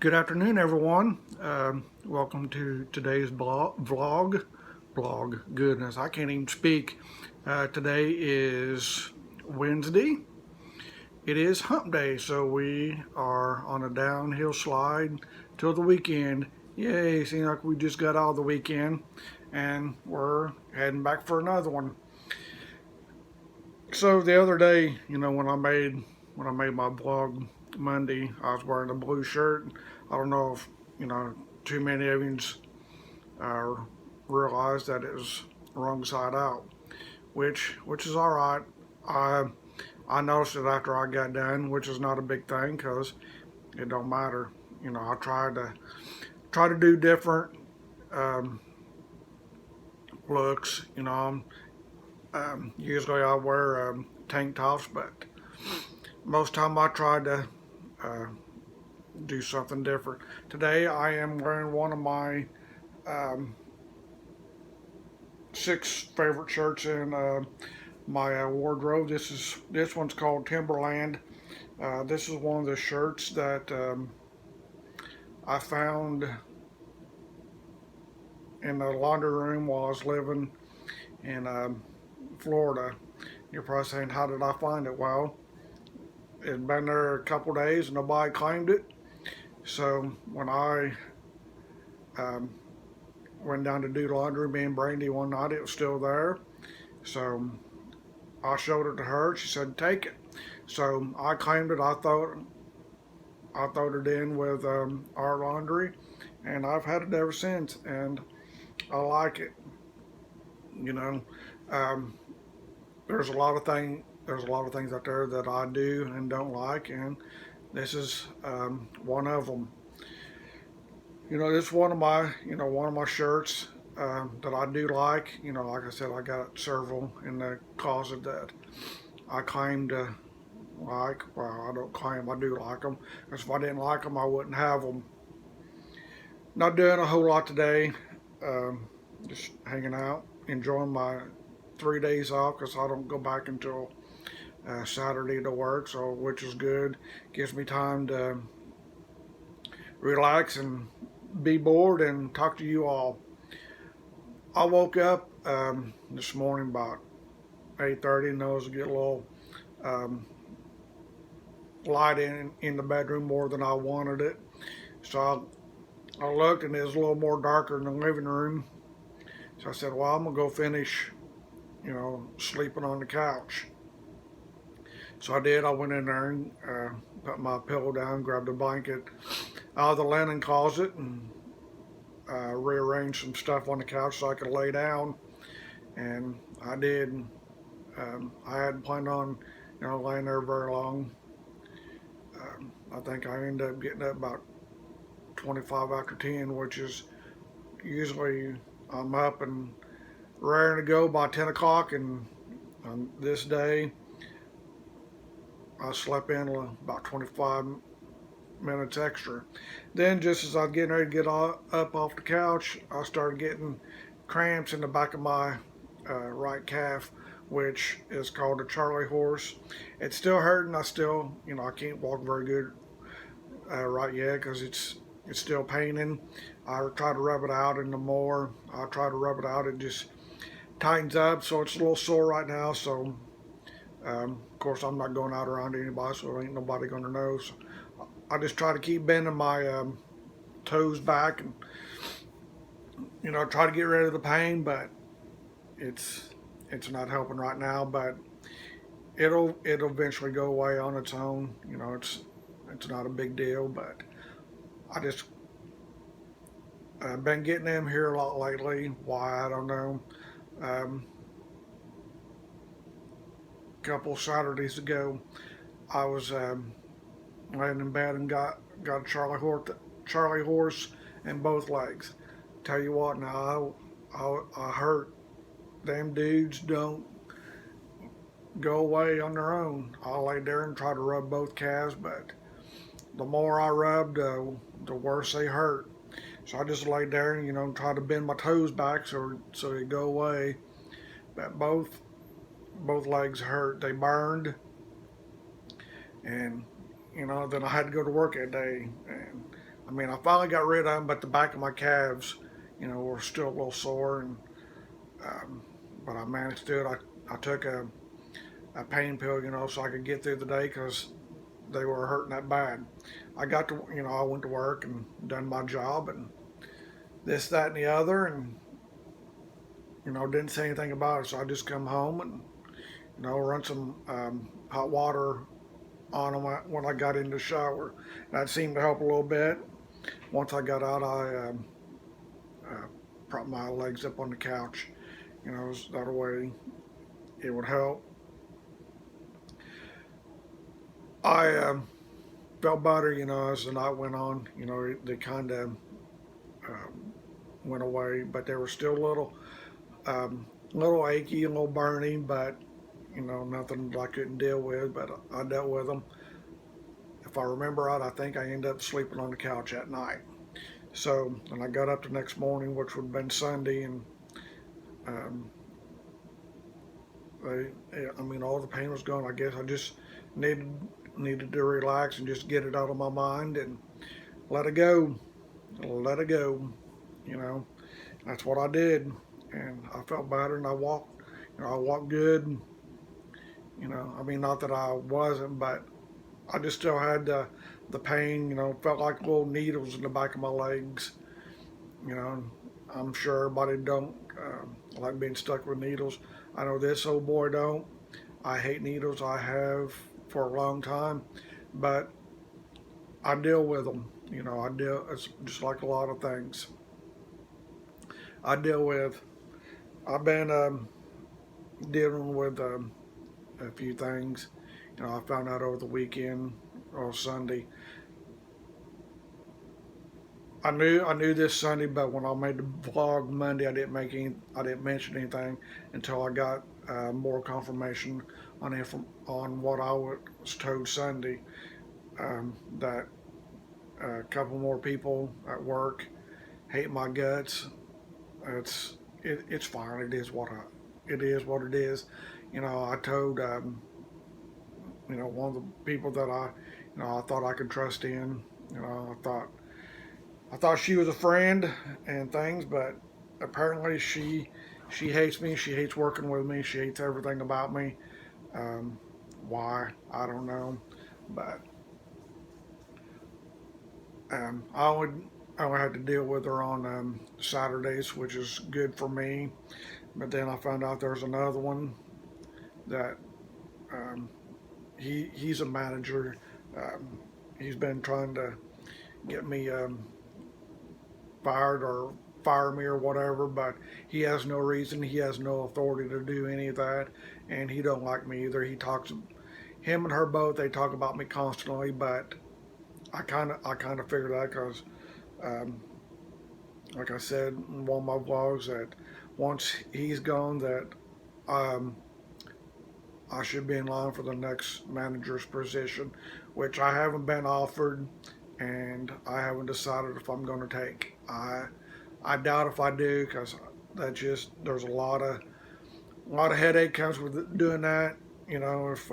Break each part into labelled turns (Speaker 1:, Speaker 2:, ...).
Speaker 1: Good afternoon, everyone. Welcome to today's vlog. Goodness, I can't even speak. Today is Wednesday. It is Hump Day, so we are on a downhill slide till the weekend. Yay! Seems like we just got out of the weekend, and we're heading back for another one. So the other day, when I made my vlog Monday, I was wearing a blue shirt. I don't know if too many of you uh, realized that it was wrong side out, which is all right. I I noticed it after I got done, which is not a big thing because it don't matter. I try to do different um, looks. Usually I wear tank tops, but most time I try to uh, do something different. Today I am wearing one of my um, six favorite shirts in my wardrobe. This one's called Timberland. This is one of the shirts that I found in the laundry room while I was living in Florida. You're probably saying, "How did I find it?" Well, it'd been there a couple days and nobody claimed it. So when I um, went down to do laundry, me and Brandy one night, it was still there. So I showed it to her. She said, "Take it." So I claimed it. I thought it in with our laundry, and I've had it ever since, and I like it. You know, um, there's a lot of things out there that I do and don't like, and this is one of them. This is one of my shirts that I do like. Like I said, I got several in the closet that I claim to like. Well, I don't claim I do like them, because if I didn't like them, I wouldn't have them. Not doing a whole lot today. Um, just hanging out, enjoying my 3 days off because I don't go back until Saturday to work, so which is good. Gives me time to relax and be bored and talk to you all. I woke up this morning about 8:30, and I was get a little um, light in the bedroom more than I wanted it. So I looked, and it was a little more darker in the living room. So I said, "Well, I'm gonna go finish, sleeping on the couch." So I did. I went in there and put my pillow down, grabbed a blanket out of the linen closet, and rearranged some stuff on the couch so I could lay down. And I did. I hadn't planned on, laying there very long. I think I ended up getting up about 25 after 10, which is usually I'm up and raring to go by 10 o'clock. And on this day, I slept in about 25 minutes extra. Then, just as I was getting ready to get up off the couch, I started getting cramps in the back of my right calf, which is called a Charlie horse. It's still hurting. I can't walk very good right yet because it's still paining. I try to rub it out, and the more I try to rub it out, it just tightens up. So it's a little sore right now. So of course, I'm not going out around anybody, so ain't nobody gonna know. So I just try to keep bending my toes back, and try to get rid of the pain. But it's not helping right now. But it'll eventually go away on its own. It's not a big deal. But I just been getting them here a lot lately. Why, I don't know. Um, a couple Saturdays ago, I was laying in bed and got a Charlie horse in both legs. Tell you what, now I hurt. Them dudes don't go away on their own. I lay there and try to rub both calves, but the more I rubbed, the worse they hurt. So I just laid there and try to bend my toes back so they go away. But both legs hurt. They burned, and then I had to go to work that day, and I mean, I finally got rid of them, but the back of my calves, were still a little sore, and um, but I managed to do it. I took a pain pill, so I could get through the day because they were hurting that bad. I got to, I went to work and done my job and this, that, and the other, and didn't say anything about it. So I just come home and run some hot water on them when I got in the shower. That seemed to help a little bit. Once I got out, I uh, propped my legs up on the couch. That way it would help. I felt better, as the night went on. They kind of um, went away, but they were still little achy, a little burning, but nothing that I couldn't deal with. But I dealt with them. If I remember right, I think I ended up sleeping on the couch at night. So, and I got up the next morning, which would have been Sunday, and um, all the pain was gone. I guess I just needed needed to relax and just get it out of my mind and let it go, let it go. You know, that's what I did, and I felt better, and I walked. I walked good. I mean, not that I wasn't, but I just still had the pain. Felt like little needles in the back of my legs. You know, I'm sure everybody don't like being stuck with needles. I know this old boy don't. I hate needles. I have for a long time, but I deal with them. I deal. It's just like a lot of things I deal with. I've been dealing with a few things. I found out over the weekend or Sunday. I knew this Sunday, but when I made the vlog Monday, I didn't mention anything until I got more confirmation on what I was told Sunday. That a couple more people at work hate my guts. It's fine. It is what it is. I told one of the people that I thought I could trust in. I thought she was a friend and things, but apparently she hates me. She hates working with me. She hates everything about me. Um, why, I don't know, but I only had to deal with her on Saturdays, which is good for me. But then I found out there's another one that um, he's a manager. Um, he's been trying to get me fired or fire me or whatever, but he has no reason. He has no authority to do any of that, and he don't like me either. Him and her both. They talk about me constantly, but I kind of figured out because, um, like I said in one of my vlogs, that once he's gone, that um, I should be in line for the next manager's position, which I haven't been offered, and I haven't decided if I'm going to take. I doubt if I do because there's a lot of headache comes with doing that. If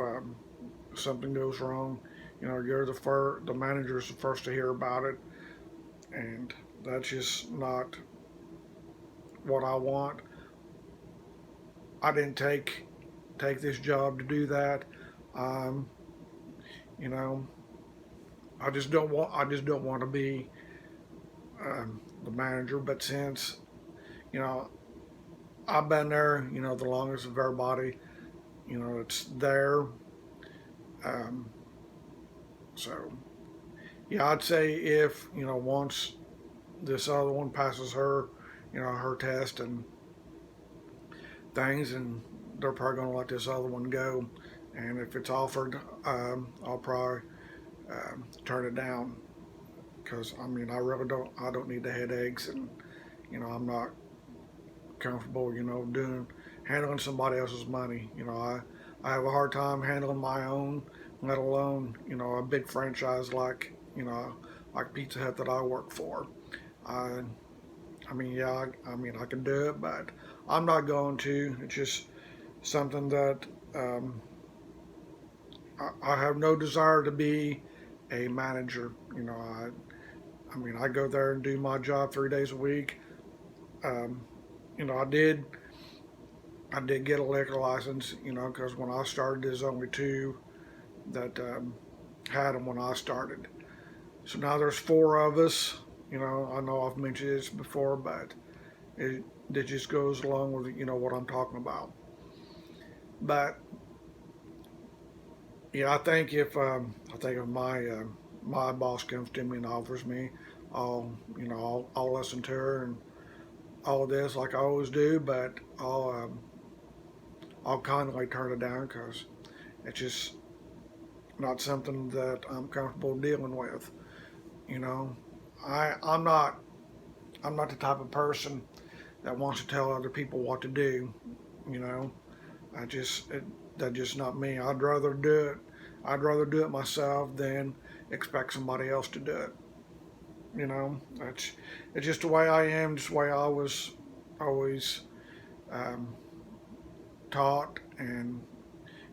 Speaker 1: something goes wrong, you're the manager's the first to hear about it, and that's just not what I want. I didn't take this job to do that. Um, you know, I just don't want to be the manager. But since you know I've been there, the longest of everybody, it's there. Um, so yeah, I'd say if once this other one passes her test and things, and they're probably going to let this other one go. And if it's offered, I'll probably turn it down because I mean I don't need the headaches, and I'm not comfortable doing handling somebody else's money. I have a hard time handling my own, let alone a big franchise like Pizza Hut that I work for. I I mean, yeah, I can do it, but I'm not going to. It's just something that um, I have no desire to be a manager. I mean, I go there and do my job 3 days a week. Um, I did get a liquor license, because when I started, there's only two that had them when I started. So now there's four of us. I know I've mentioned this before, but it just goes along with what I'm talking about. But yeah, I think if my boss comes to me and offers me, I'll listen to her and all of this like I always do, but I'll kindly turn it down because it's just not something that I'm comfortable dealing with. You know, I'm not the type of person that wants to tell other people what to do. You know, that's just not me. I'd rather do it myself than expect somebody else to do it. That's it's just the way I am, just the way I was always um, taught, and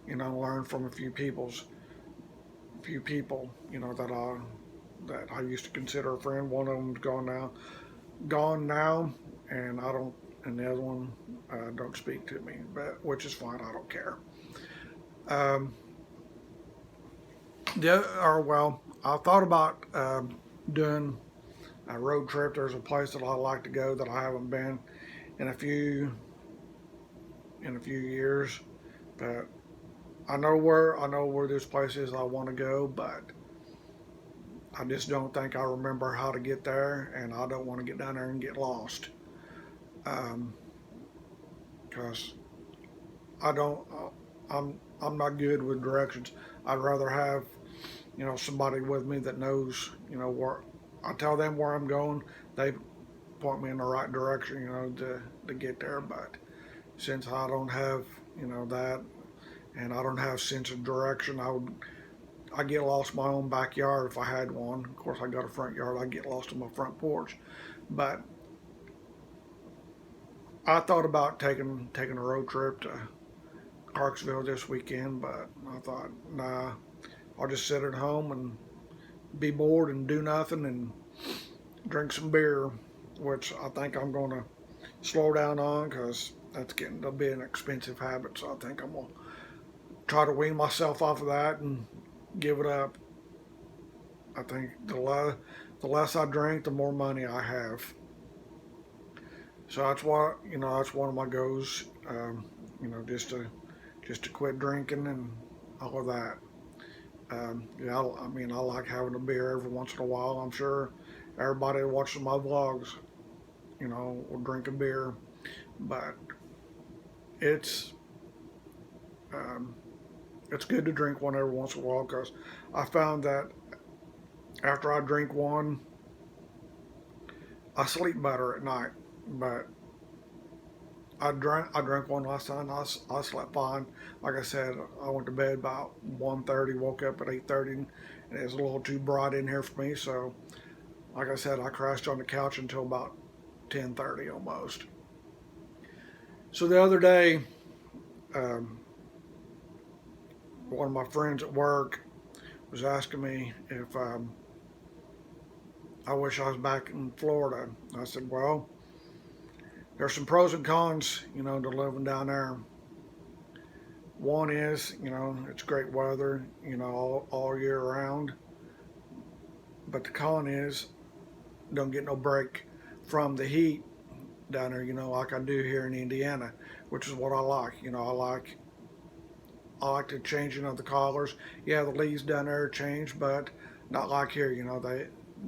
Speaker 1: learned from a few people, that I used to consider a friend. One of them's gone now, and I don't, and the other one don't speak to me, but which is fine. I don't care. Um, I thought about doing a road trip. There's a place that I like to go that I haven't been in a few years, but I know where this place is I want to go, but I just don't think I remember how to get there, and I don't want to get down there and get lost. Um, because I don't, I'm not good with directions. I'd rather have somebody with me that knows where. I tell them where I'm going. They point me in the right direction, to get there. But since I don't have that, and I don't have sense of direction, I get lost in my own backyard if I had one. Of course, I got a front yard. I get lost in my front porch. But I thought about taking a road trip to Clarksville this weekend, but I thought, nah, I'll just sit at home and be bored and do nothing and drink some beer, which I think I'm going to slow down on because that's getting to be an expensive habit. So I think I'm going to try to wean myself off of that and give it up. I think the less I drink, the more money I have. So that's one of my goals. Just to quit drinking and all of that. Yeah, I mean, I like having a beer every once in a while. I'm sure everybody that watches my vlogs, will drink a beer, but it's um, it's good to drink one every once in a while because I found that after I drink one, I sleep better at night. But I drank one last night. And I slept fine. Like I said, I went to bed about 1:30, woke up at 8:30, and it was a little too bright in here for me. So, like I said, I crashed on the couch until about 10:30 almost. So the other day, um, one of my friends at work was asking me if I wish I was back in Florida. I said, well, there's some pros and cons, to living down there. One is, it's great weather, all year round. But the con is, don't get no break from the heat down there, like I do here in Indiana, which is what I like. I like the changing of the collars. Yeah, the leaves down there change, but not like here.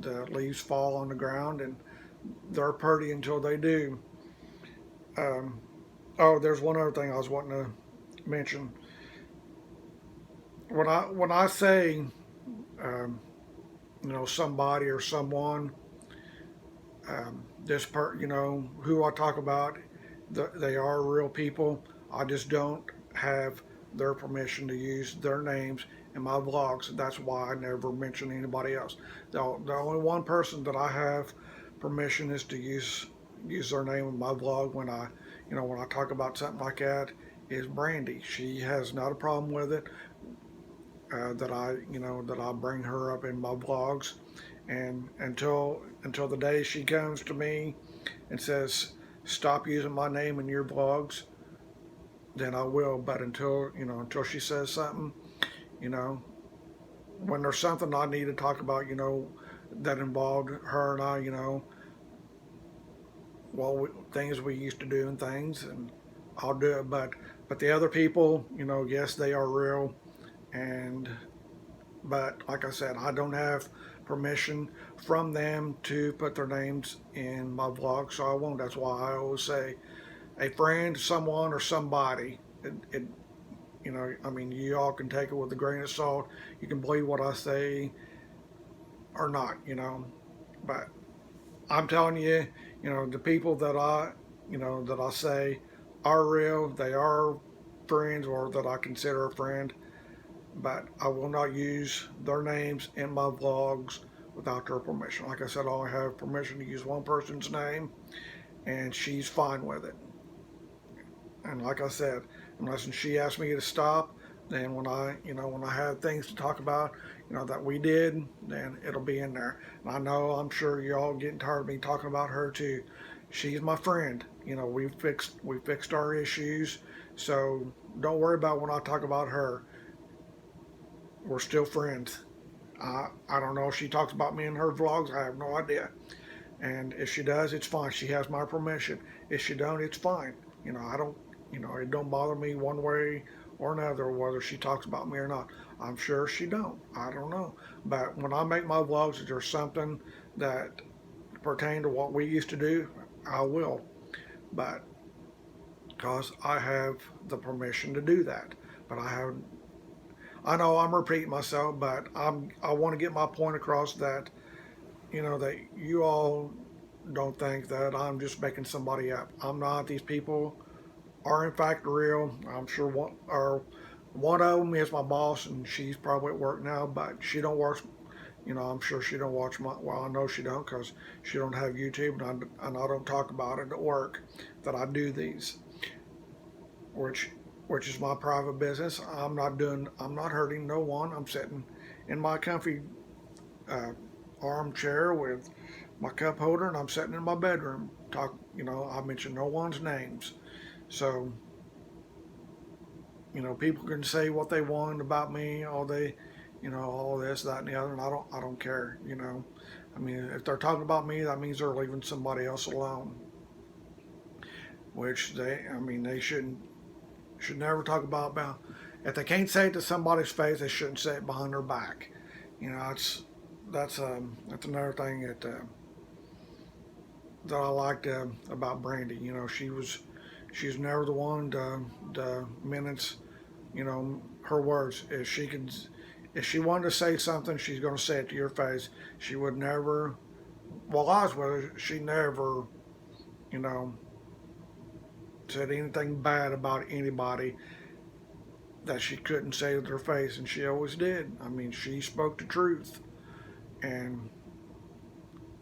Speaker 1: The leaves fall on the ground and they're pretty until they do. Um, oh, there's one other thing I was wanting to mention. When I say um, somebody or someone, who I talk about, they are real people. I just don't have their permission to use their names in my vlogs. That's why I never mention anybody else. The only one person that I have permission is to use their name in my vlog when I talk about something like that is Brandy. She has not a problem with it. That I bring her up in my vlogs, And until the day she comes to me and says, "Stop using my name in your vlogs," then I will. But until she says something, you know, when there's something I need to talk about, that involved her and I, things we used to do and things, and I'll do it. But the other people, yes, they are real, and but like I said, I don't have permission from them to put their names in my vlog, so I won't. That's why I always say a friend, someone, or somebody. I mean, you all can take it with a grain of salt. You can believe what I say or not, But I'm telling you, the people that I say are real. They are friends, or that I consider a friend. But I will not use their names in my vlogs without their permission. Like I said, I only have permission to use one person's name, and she's fine with it. And like I said, unless she asks me to stop, then when I have things to talk about, that we did, then it'll be in there. And I know, I'm sure y'all getting tired of me talking about her too. She's my friend. We fixed our issues, so don't worry about when I talk about her. We're still friends. I don't know if she talks about me in her vlogs. I have no idea. And if she does, it's fine. She has my permission. If she don't, it's fine. I don't. It don't bother me one way or another whether she talks about me or not. I'm sure she don't. I don't know. But when I make my vlogs, if there's something that pertain to what we used to do, I will. But because I have the permission to do that. But I have. I know I'm repeating myself, but I want to get my point across that that you all don't think that I'm just making somebody up. I'm not. These people are in fact real. I'm sure one of them is my boss, and she's probably at work now, but she don't watch. I'm sure she don't watch my. Well, I know she don't because she don't have YouTube, and I don't talk about it at work that I do these, which which is my private business. I'm not hurting no one. I'm sitting in my comfy uh, armchair with my cup holder, and I'm sitting in my bedroom. I mention no one's names. So, people can say what they want about me, all this, that, and the other, and I don't care. I mean, if they're talking about me, that means they're leaving somebody else alone, which they should never talk about. If they can't say it to somebody's face, they shouldn't say it behind their back. It's that's another thing that I liked about Brandy. She's never the one to minutes her words. If she wanted to say something, she's going to say it to your face. She would never. While I was with her, she never you know said anything bad about anybody that she couldn't say to their face, and she always did. I mean, she spoke the truth, and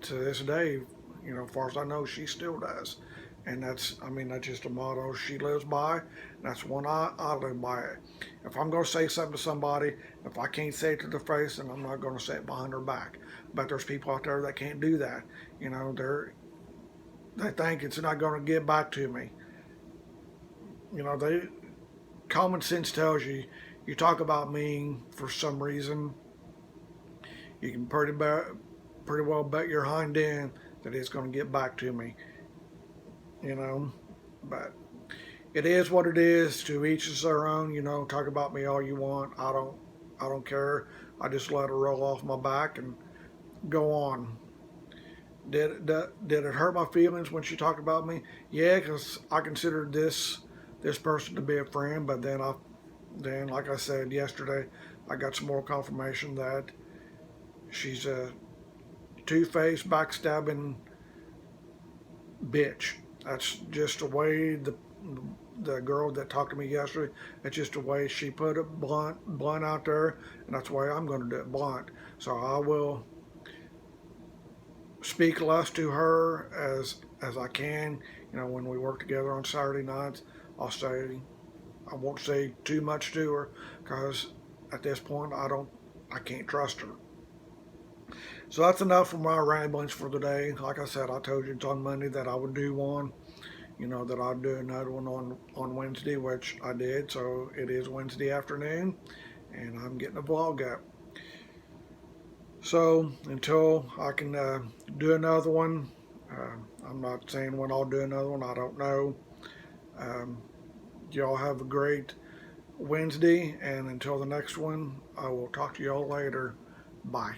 Speaker 1: to this day, as far as I know, she still does. And that's just a motto she lives by. And that's one I live by it. If I'm going to say something to somebody, if I can't say it to their face, then I'm not going to say it behind their back. But there's people out there that can't do that. They think it's not going to get back to me. They common sense tells you talk about me for some reason, you can pretty well bet your hind end that it's going to get back to me. you know. But it is what it is. To each is their own. Talk about me all you want. I don't care. I just let it roll off my back and go on. Did it hurt my feelings when she talked about me? Yeah, because I considered this person to be a friend, but then like I said yesterday, I got some more confirmation that she's a two-faced, backstabbing bitch. That's just the way the girl that talked to me yesterday. It's just the way she put it, blunt out there, and that's the way I'm going to do it, blunt. So I will speak less to her as I can. When we work together on Saturday nights, I won't say too much to her because at this point I can't trust her. So that's enough for my ramblings for today. Like I said, I told you on Monday that I would do one. That I'd do another one on Wednesday, which I did. So it is Wednesday afternoon, and I'm getting a vlog up. So until I can do another one, I'm not saying when I'll do another one. I don't know. Um, y'all have a great Wednesday, and until the next one, I will talk to y'all later. Bye.